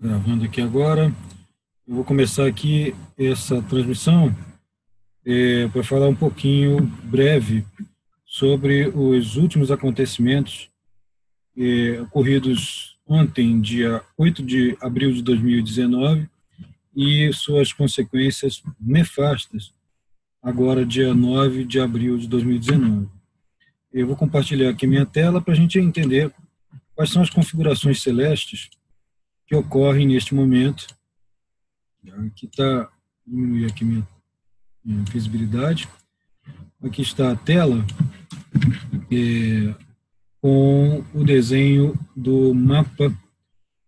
Gravando aqui agora. Eu vou começar aqui essa transmissão para falar um pouquinho breve sobre os últimos acontecimentos ocorridos ontem, dia 8 de abril de 2019, e suas consequências nefastas, agora, dia 9 de abril de 2019. Eu vou compartilhar aqui minha tela para a gente entender quais são as configurações celestes que ocorrem neste momento. Aqui está, diminuir aqui minha visibilidade. Aqui está a tela com o desenho do mapa,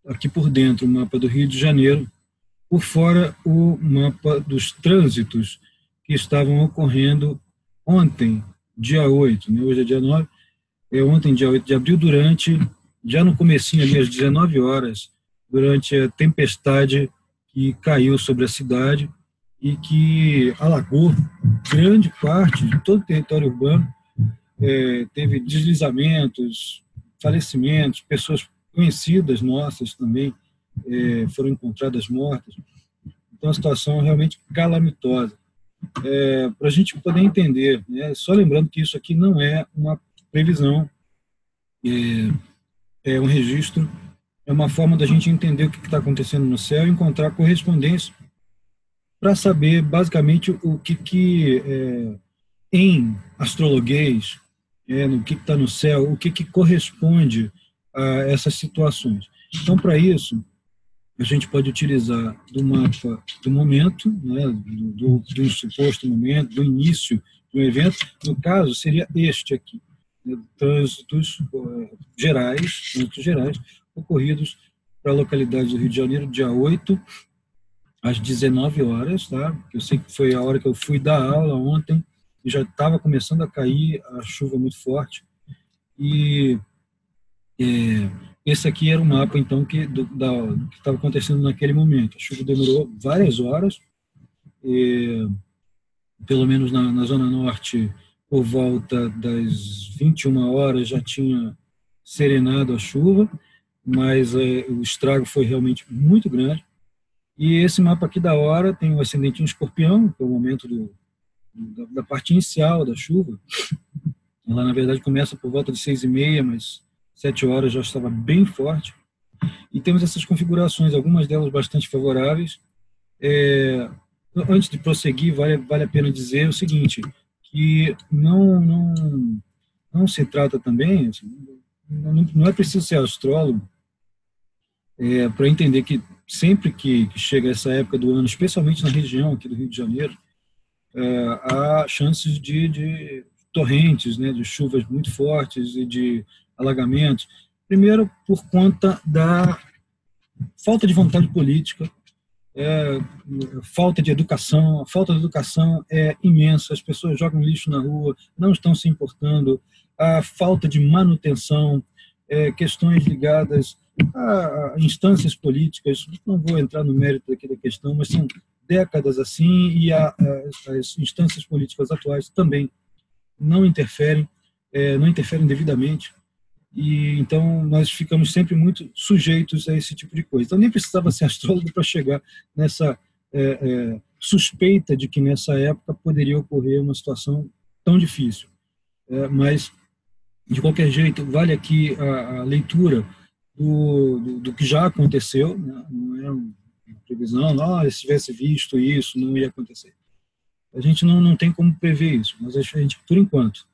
aqui por dentro, o mapa do Rio de Janeiro, por fora o mapa dos trânsitos que estavam ocorrendo ontem, dia 8, né? Hoje é dia 9, ontem, dia 8 de abril, já no comecinho ali, às 19 horas, durante a tempestade que caiu sobre a cidade e que alagou grande parte de todo o território urbano. Teve deslizamentos, falecimentos, pessoas conhecidas nossas também foram encontradas mortas. Então, a situação é realmente calamitosa. Para a gente poder entender, né, só lembrando que isso aqui não é uma previsão, é um registro, é uma forma da gente entender o que está acontecendo no céu e encontrar correspondência para saber, basicamente, o que em astrologuês, no que está no céu, o que corresponde a essas situações. Então, para isso, a gente pode utilizar do mapa do momento, né, do suposto momento, do início do evento. No caso, seria este aqui, né, trânsitos gerais, ocorridos para a localidade do Rio de Janeiro, dia 8, às 19 horas, tá? Eu sei que foi a hora que eu fui dar aula ontem, e já estava começando a cair a chuva muito forte, e esse aqui era o mapa, então, que estava acontecendo naquele momento. A chuva demorou várias horas, pelo menos na Zona Norte, por volta das 21 horas já tinha serenado a chuva, mas o estrago foi realmente muito grande. E esse mapa aqui da hora tem o ascendente em Escorpião, que é o momento da parte inicial da chuva. Ela, na verdade, começa por volta de 6h30, mas 7 horas já estava bem forte. E temos essas configurações, algumas delas bastante favoráveis. Antes de prosseguir, vale a pena dizer o seguinte, que não se trata também, assim, não é preciso ser astrólogo para entender que sempre que chega essa época do ano, especialmente na região aqui do Rio de Janeiro, há chances de torrentes, né, de chuvas muito fortes e de alagamentos. Primeiro, por conta da falta de vontade política, falta de educação. A falta de educação é imensa, as pessoas jogam lixo na rua, não estão se importando, a falta de manutenção, questões ligadas a instâncias políticas, não vou entrar no mérito aqui da questão, mas são décadas assim, e as instâncias políticas atuais também não interferem devidamente, e então nós ficamos sempre muito sujeitos a esse tipo de coisa. Então nem precisava ser astrólogo para chegar nessa suspeita de que nessa época poderia ocorrer uma situação tão difícil. Mas, de qualquer jeito, vale aqui a leitura do que já aconteceu, né? Não é uma previsão, se tivesse visto isso, não ia acontecer. A gente não tem como prever isso, mas a gente, por enquanto,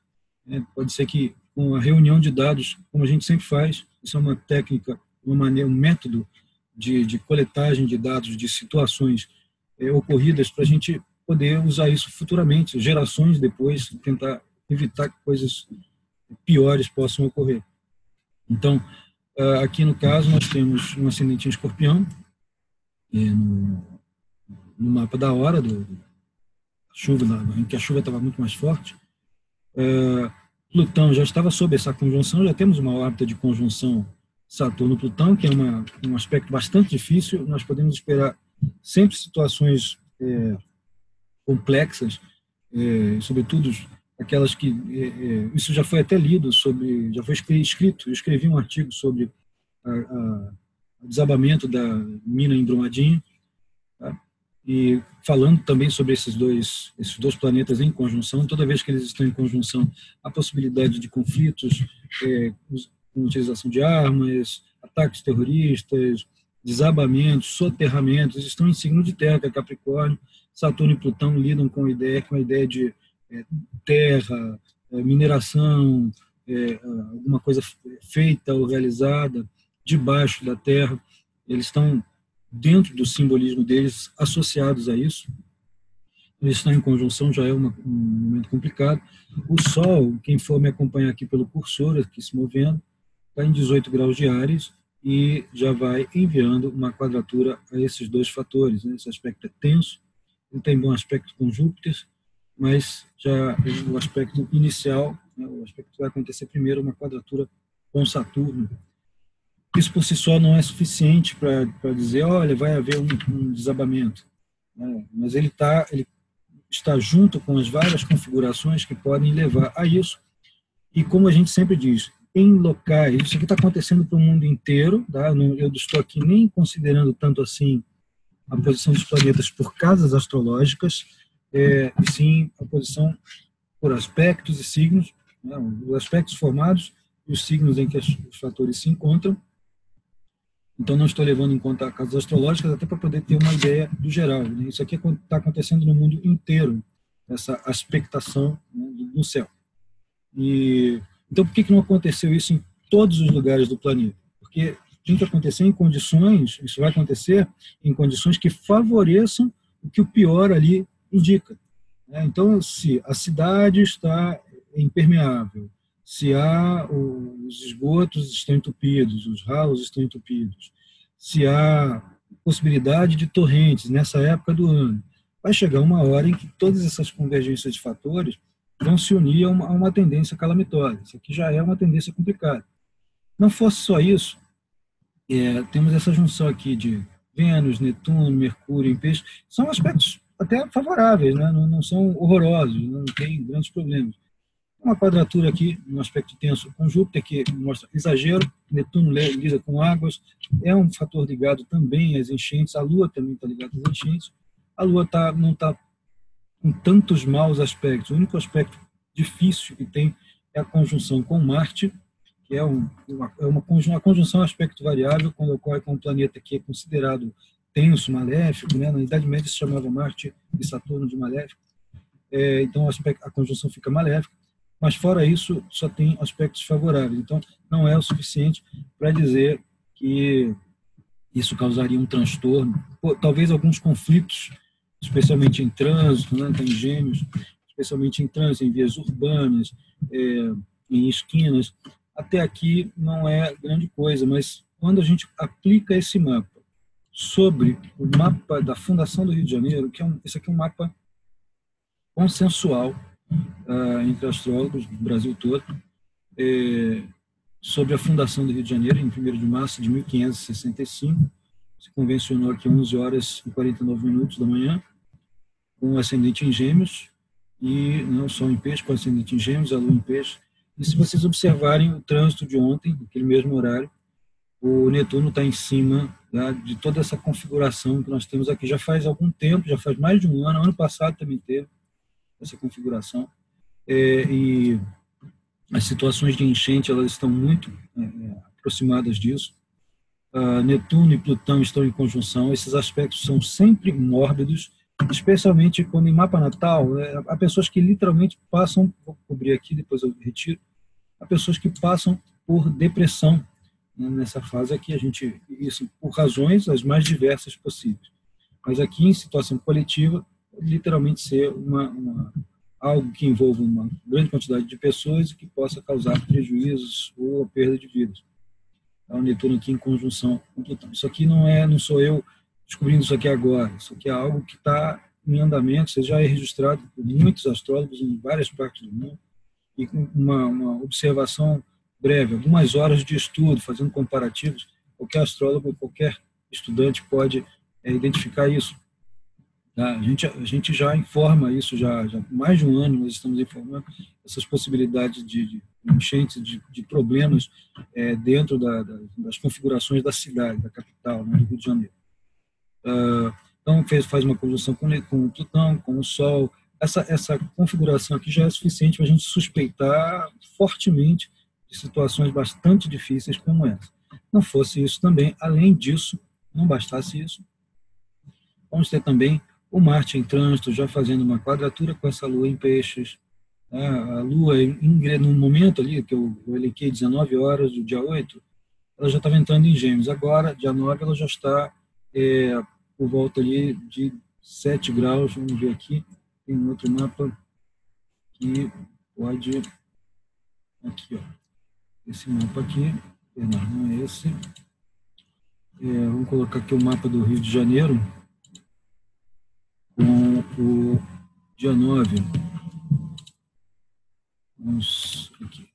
pode ser que com a reunião de dados, como a gente sempre faz, isso é uma técnica, uma maneira, um método de coletagem de dados de situações ocorridas para a gente poder usar isso futuramente, gerações depois, tentar evitar que coisas piores possam ocorrer. Então, aqui no caso, nós temos um ascendente em Escorpião, no mapa da hora, chuva, em que a chuva estava muito mais forte. Plutão já estava sob essa conjunção, já temos uma órbita de conjunção Saturno-Plutão, que é um aspecto bastante difícil. Nós podemos esperar sempre situações complexas, sobretudo aquelas que isso já foi até lido já foi escrito. Eu escrevi um artigo sobre desabamento da mina em Brumadinho, tá? E falando também sobre esses dois planetas em conjunção, toda vez que eles estão em conjunção, a possibilidade de conflitos com utilização de armas, ataques terroristas, desabamentos, soterramentos, estão em signo de terra, que é Capricórnio. Saturno e Plutão lidam com a ideia de terra, mineração, alguma coisa feita ou realizada debaixo da terra. Eles estão dentro do simbolismo deles, associados a isso. Eles estão em conjunção, já é um momento complicado. O Sol, quem for me acompanhar aqui pelo cursor, aqui se movendo, está em 18 graus de Áries e já vai enviando uma quadratura a esses dois fatores, né? Esse aspecto é tenso, ele tem bom aspecto com Júpiter, mas já o aspecto inicial, né, o aspecto que vai acontecer primeiro, uma quadratura com Saturno. Isso por si só não é suficiente para dizer, olha, vai haver um desabamento, né? Mas ele está junto com as várias configurações que podem levar a isso. E como a gente sempre diz, em locais, isso aqui está acontecendo para o mundo inteiro, tá? Eu estou aqui nem considerando tanto assim a posição dos planetas por casas astrológicas, e sim a posição por aspectos e signos, né? Os aspectos formados e os signos em que os fatores se encontram. Então, não estou levando em conta casas astrológicas, até para poder ter uma ideia do geral, né? Isso aqui está acontecendo no mundo inteiro, essa aspectação, né, do céu. Então, por que não aconteceu isso em todos os lugares do planeta? Porque tem que acontecer em condições, isso vai acontecer em condições que favoreçam o que o pior ali indica, né? Então, se a cidade está impermeável, se os esgotos estão entupidos, os ralos estão entupidos, se há possibilidade de torrentes nessa época do ano, vai chegar uma hora em que todas essas convergências de fatores vão se unir a uma tendência calamitosa. Isso aqui já é uma tendência complicada. Não fosse só isso, temos essa junção aqui de Vênus, Netuno, Mercúrio em Peixe, são aspectos até favoráveis, né? Não são horrorosos, não tem grandes problemas. Uma quadratura aqui, um aspecto tenso com Júpiter, que mostra exagero. Netuno lida com águas, é um fator ligado também às enchentes. A Lua também está ligada às enchentes. A Lua não está com tantos maus aspectos. O único aspecto difícil que tem é a conjunção com Marte, que é uma conjunção aspecto variável, quando ocorre com um planeta que é considerado tenso, maléfico, né? Na Idade Média se chamava Marte e Saturno de maléfico. Então a conjunção fica maléfica. Mas, fora isso, só tem aspectos favoráveis. Então, não é o suficiente para dizer que isso causaria um transtorno. Talvez alguns conflitos, especialmente em trânsito, né, tem Gêmeos, especialmente em trânsito, em vias urbanas, em esquinas. Até aqui não é grande coisa, mas quando a gente aplica esse mapa sobre o mapa da Fundação do Rio de Janeiro, esse aqui é um mapa consensual, entre astrólogos do Brasil todo, sobre a fundação do Rio de Janeiro, em 1º de março de 1565. Se convencionou aqui 11 horas e 49 minutos da manhã, com o ascendente em Gêmeos, e não só em Peixe, com o ascendente em Gêmeos, a Lua em Peixe. E se vocês observarem o trânsito de ontem, naquele mesmo horário, o Netuno está em cima, tá, de toda essa configuração que nós temos aqui. Já faz algum tempo, já faz mais de um ano passado também teve essa configuração, e as situações de enchente elas estão muito aproximadas disso. Netuno e Plutão estão em conjunção, esses aspectos são sempre mórbidos, especialmente quando em mapa natal, há pessoas que literalmente passam, vou cobrir aqui, depois eu retiro, há pessoas que passam por depressão, né, nessa fase aqui, isso por razões as mais diversas possíveis. Mas aqui, em situação coletiva, literalmente ser algo que envolva uma grande quantidade de pessoas e que possa causar prejuízos ou perda de vidas. O Netuno aqui em conjunção com Plutão. Isso aqui não sou eu descobrindo isso aqui agora, isso aqui é algo que está em andamento, isso já é registrado por muitos astrólogos em várias partes do mundo, e com uma observação breve, algumas horas de estudo, fazendo comparativos, qualquer astrólogo, qualquer estudante pode identificar isso. A gente já informa isso, já há mais de um ano nós estamos informando essas possibilidades de enchentes de problemas dentro das configurações da cidade, da capital, né, do Rio de Janeiro. Então, faz uma conjunção com o Plutão, com o Sol. Essa configuração aqui já é suficiente para a gente suspeitar fortemente de situações bastante difíceis como essa. Não fosse isso também, além disso, não bastasse isso, vamos ter também o Marte em trânsito, já fazendo uma quadratura com essa Lua em Peixes. A Lua, no momento ali, que eu elenquei 19 horas do dia 8, ela já estava entrando em Gêmeos. Agora, dia 9, ela já está por volta ali de 7 graus. Vamos ver aqui, tem um outro mapa que pode... Aqui, ó. Esse mapa aqui, não é esse. Vamos colocar aqui o mapa do Rio de Janeiro, com o dia 9. Vamos aqui.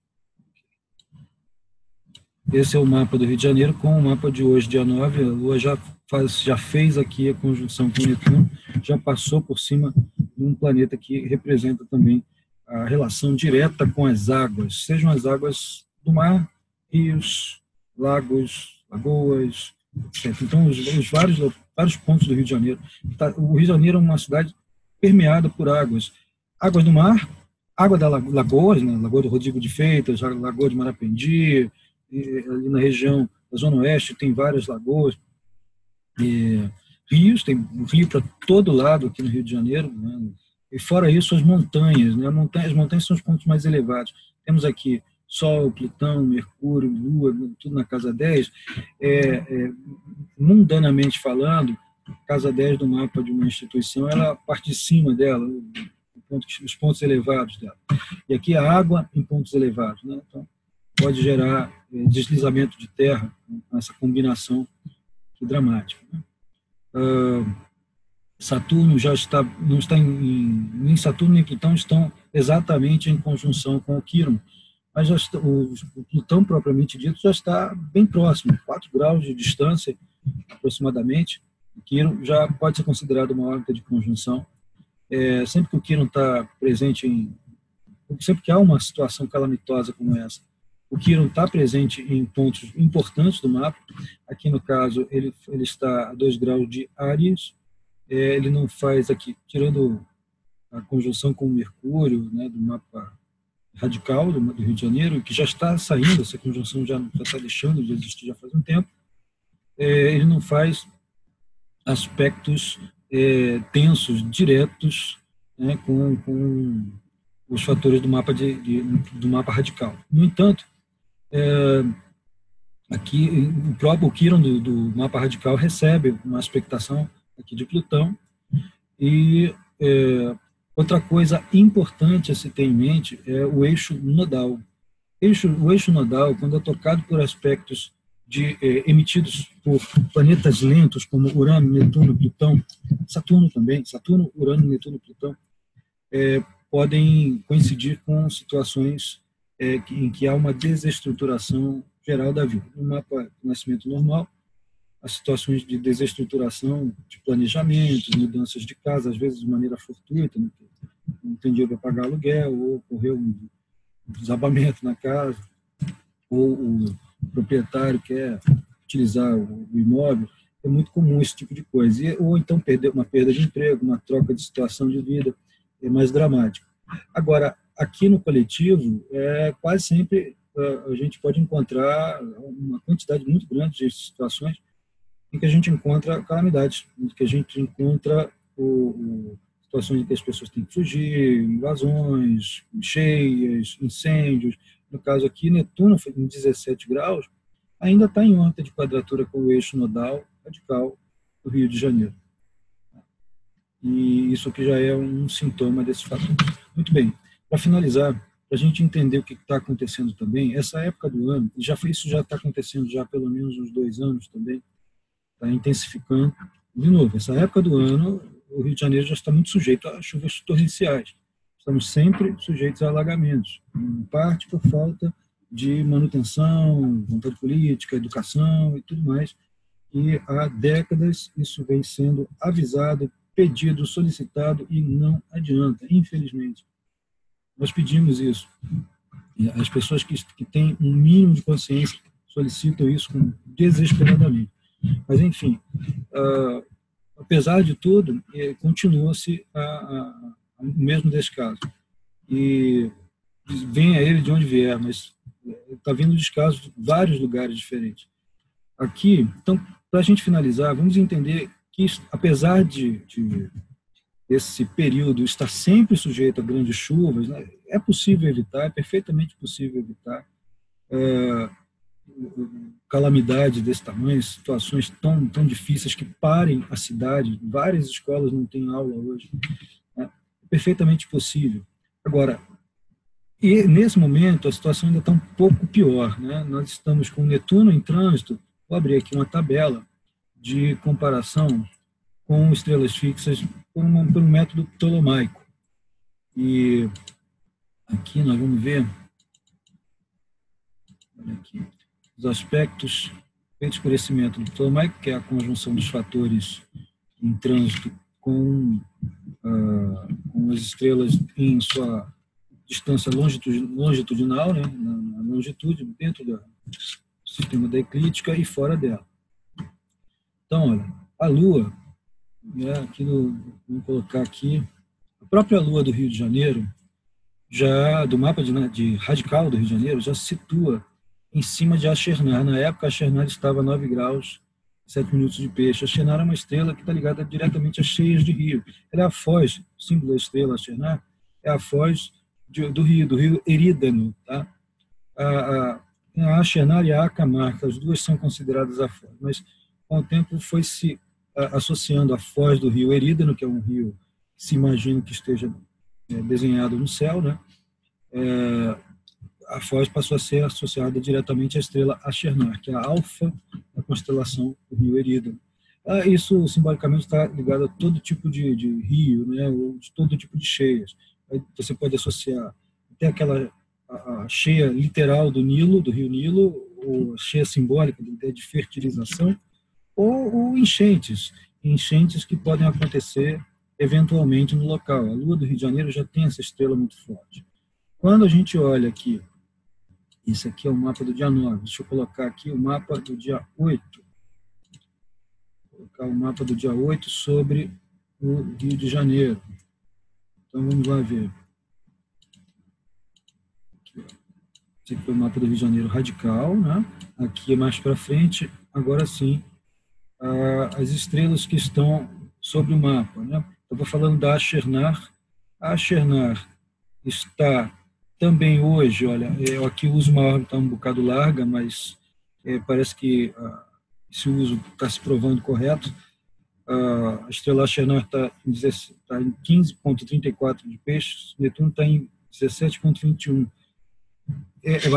Esse é o mapa do Rio de Janeiro com o mapa de hoje, dia 9. A Lua já fez aqui a conjunção com Netuno, já passou por cima de um planeta que representa também a relação direta com as águas, sejam as águas do mar, rios, lagos, lagoas, etc. Então, os vários pontos do Rio de Janeiro. O Rio de Janeiro é uma cidade permeada por águas. Águas do mar, água da lagoas, né? Lagoa do Rodrigo de Freitas, Lagoa de Marapendi, ali na região da Zona Oeste tem várias lagoas, rios, tem rio para todo lado aqui no Rio de Janeiro, né? E fora isso, as montanhas, né? As montanhas são os pontos mais elevados. Temos aqui Sol, Plutão, Mercúrio, Lua, tudo na casa 10. Mundanamente falando, casa 10 do mapa de uma instituição, ela é a parte de cima dela, os pontos elevados dela. E aqui a água em pontos elevados, né? Então, pode gerar deslizamento de terra, com essa combinação que dramática, né? Saturno não está nem Saturno nem Plutão estão exatamente em conjunção com o Quirón, mas o Plutão propriamente dito já está bem próximo, 4 graus de distância aproximadamente. O Quirón já pode ser considerado uma órbita de conjunção. Sempre que o Quirón está presente sempre que há uma situação calamitosa como essa, o Quirón está presente em pontos importantes do mapa. Aqui, no caso, ele está a 2 graus de Áries. Ele não faz aqui, tirando a conjunção com o Mercúrio, né, do mapa radical do Rio de Janeiro, que já está saindo, essa conjunção já está deixando de existir já faz um tempo. Ele não faz aspectos tensos, diretos, né, com os fatores do mapa, do mapa radical. No entanto, aqui o próprio Quirón do mapa radical recebe uma aspectação aqui de Plutão. E outra coisa importante a se ter em mente é o eixo nodal. O eixo nodal, quando é tocado por aspectos emitidos por planetas lentos como Urano, Netuno, Plutão, Saturno também, Saturno, Urano, Netuno, Plutão, podem coincidir com situações em que há uma desestruturação geral da vida. No mapa do nascimento normal, as situações de desestruturação, de planejamento, mudanças de casa, às vezes de maneira fortuita, né? Não tem dinheiro para pagar aluguel, ou ocorreu um desabamento na casa, ou o proprietário quer utilizar o imóvel. É muito comum esse tipo de coisa. Ou então uma perda de emprego, uma troca de situação de vida, é mais dramático. Agora, aqui no coletivo, quase sempre a gente pode encontrar uma quantidade muito grande de situações em que a gente encontra calamidades, em que a gente encontra situações em que as pessoas têm que fugir, invasões, cheias, incêndios. No caso aqui, Netuno, em 17 graus, ainda está em órbita de quadratura com o eixo nodal radical do Rio de Janeiro. E isso aqui já é um sintoma desse fator. Muito bem, para finalizar, para a gente entender o que está acontecendo também, essa época do ano, isso já está acontecendo já há pelo menos uns 2 anos também, está intensificando. De novo, essa época do ano, o Rio de Janeiro já está muito sujeito a chuvas torrenciais. Estamos sempre sujeitos a alagamentos, em parte por falta de manutenção, vontade política, educação e tudo mais. E há décadas isso vem sendo avisado, pedido, solicitado e não adianta, infelizmente. Nós pedimos isso As pessoas que têm um mínimo de consciência solicitam isso desesperadamente. Mas, enfim, apesar de tudo, continua-se o mesmo descaso. E venha ele de onde vier, mas está vindo descaso de vários lugares diferentes. Aqui, então, para a gente finalizar, vamos entender que, apesar desse período estar sempre sujeito a grandes chuvas, né, é possível evitar, é perfeitamente possível evitar calamidades desse tamanho, situações tão difíceis que parem a cidade. Várias escolas não têm aula hoje. Né, é perfeitamente possível. Agora, e nesse momento a situação ainda está um pouco pior, né? Nós estamos com Netuno em trânsito. Vou abrir aqui uma tabela de comparação com estrelas fixas por um método ptolomaico. E aqui nós vamos ver, olha aqui, os aspectos feitos por esse método ptolomaico, que é a conjunção dos fatores em trânsito com as estrelas em sua distância longitudinal, né, na longitude, dentro do sistema da eclíptica e fora dela. Então, olha, a Lua, né, vamos colocar aqui, a própria Lua do Rio de Janeiro, já do mapa de radical do Rio de Janeiro, já se situa em cima de Achernar. Na época, Achernar estava a 9 graus, 7 minutos de peixe. Achernar é uma estrela que está ligada diretamente às cheias de rio. Ela é a foz, o símbolo da estrela Achernar, é a foz do rio Erídano. Tá? A Achernar e a Acamarca, as duas são consideradas a foz, mas com o tempo foi se associando a foz do rio Erídano, que é um rio que se imagina que esteja desenhado no céu, né? A foz passou a ser associada diretamente à estrela Achernar, que é a alfa da constelação do rio Erídano. Isso simbolicamente está ligado a todo tipo de rio, né? Ou de todo tipo de cheias. Aí você pode associar até a cheia literal do Nilo, do rio Nilo, ou a cheia simbólica de fertilização, ou enchentes que podem acontecer eventualmente no local. A Lua do Rio de Janeiro já tem essa estrela muito forte. Quando a gente olha aqui, esse aqui é o mapa do dia 9, deixa eu colocar aqui o mapa do dia 8. Vou colocar o mapa do dia 8 sobre o Rio de Janeiro. Então vamos lá ver. Esse aqui é o mapa do Rio de Janeiro radical, né? Aqui mais para frente, agora sim, as estrelas que estão sobre o mapa, né? Eu estou falando da Achernar. A Achernar está também hoje, olha, eu aqui uso uma órbita um bocado larga, mas parece que esse uso está se provando correto. A estrela Achernar está em 15,34 de peixes, Netuno está em 17,21. É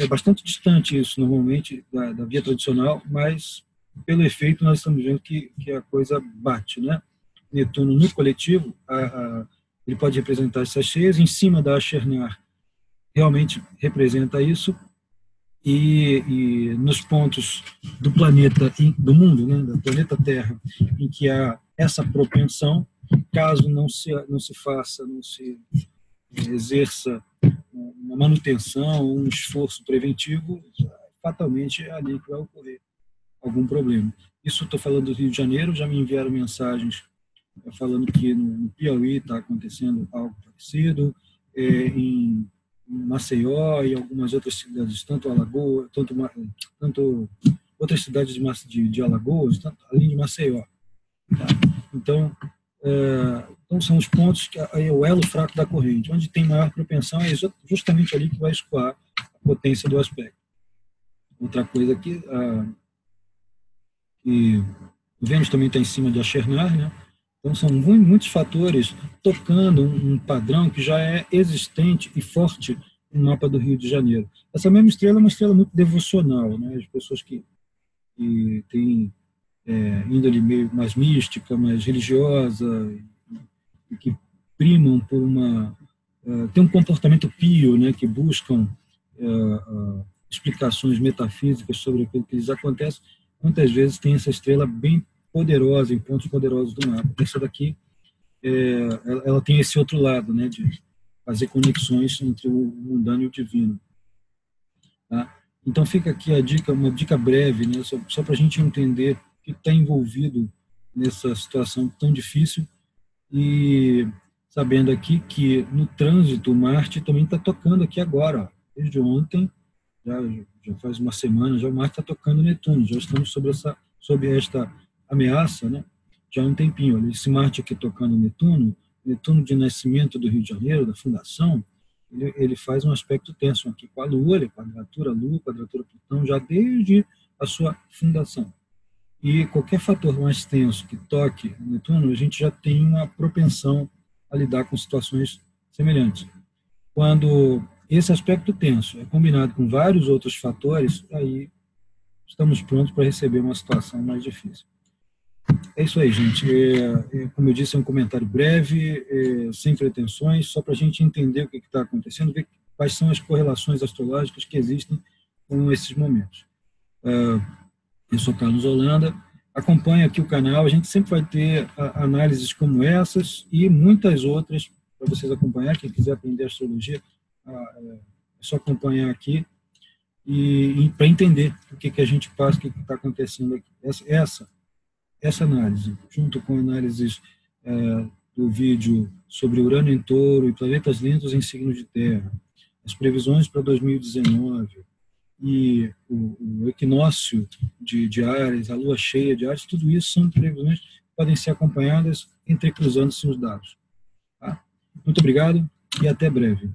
bastante distante isso, normalmente, da via tradicional, mas pelo efeito nós estamos vendo que a coisa bate, né? Netuno no coletivo, ele pode representar essas cheias, em cima da Achernar realmente representa isso, e nos pontos do planeta, do mundo, né, do planeta Terra, em que há essa propensão, caso não se exerça uma manutenção, um esforço preventivo, fatalmente é ali que vai ocorrer algum problema. Isso estou falando do Rio de Janeiro, já me enviaram mensagens falando que no Piauí está acontecendo algo parecido, em Maceió e algumas outras cidades, tanto Alagoas, tanto outras cidades de Alagoas, além de Maceió. Tá? Então são os pontos que é o elo fraco da corrente, onde tem maior propensão, é justamente ali que vai escoar a potência do aspecto. Outra coisa que o Vênus também está em cima de Achernar, né? Então são muitos fatores tocando um padrão que já é existente e forte no mapa do Rio de Janeiro. Essa mesma estrela é uma estrela muito devocional, né? As pessoas que têm índole meio mais mística, mais religiosa, e que primam por tem um comportamento pio, né? Que buscam explicações metafísicas sobre aquilo que lhes acontece, muitas vezes tem essa estrela bem poderosa, em pontos poderosos do mapa. Essa daqui, ela tem esse outro lado, né, fazer conexões entre o mundano e o divino. Tá? Então fica aqui a dica, uma dica breve, né, só para a gente entender o que está envolvido nessa situação tão difícil, e sabendo aqui que no trânsito Marte também está tocando aqui agora, ó, desde ontem, já faz uma semana, já o Marte está tocando Netuno, já estamos sobre esta ameaça, né, já há um tempinho. Esse Marte aqui tocando Netuno, Netuno de nascimento do Rio de Janeiro, da fundação, ele faz um aspecto tenso aqui com a Lua, ele é quadratura Lua, quadratura Plutão, já desde a sua fundação. E qualquer fator mais tenso que toque Netuno, a gente já tem uma propensão a lidar com situações semelhantes. Quando esse aspecto tenso é combinado com vários outros fatores, aí estamos prontos para receber uma situação mais difícil. É isso aí, gente. Como eu disse, é um comentário breve, sem pretensões, só para a gente entender o que está acontecendo, ver quais são as correlações astrológicas que existem com esses momentos. Eu sou Carlos Holanda, acompanhe aqui o canal, a gente sempre vai ter análises como essas e muitas outras para vocês acompanhar. Quem quiser aprender astrologia, é só acompanhar aqui e para entender o que a gente passa, o que está acontecendo aqui. Essa análise, junto com análises do vídeo sobre Urano em Touro e planetas lentos em signos de Terra, as previsões para 2019 e o equinócio de Áries, a lua cheia de Áries, tudo isso são previsões que podem ser acompanhadas entrecruzando-se os dados. Tá? Muito obrigado e até breve.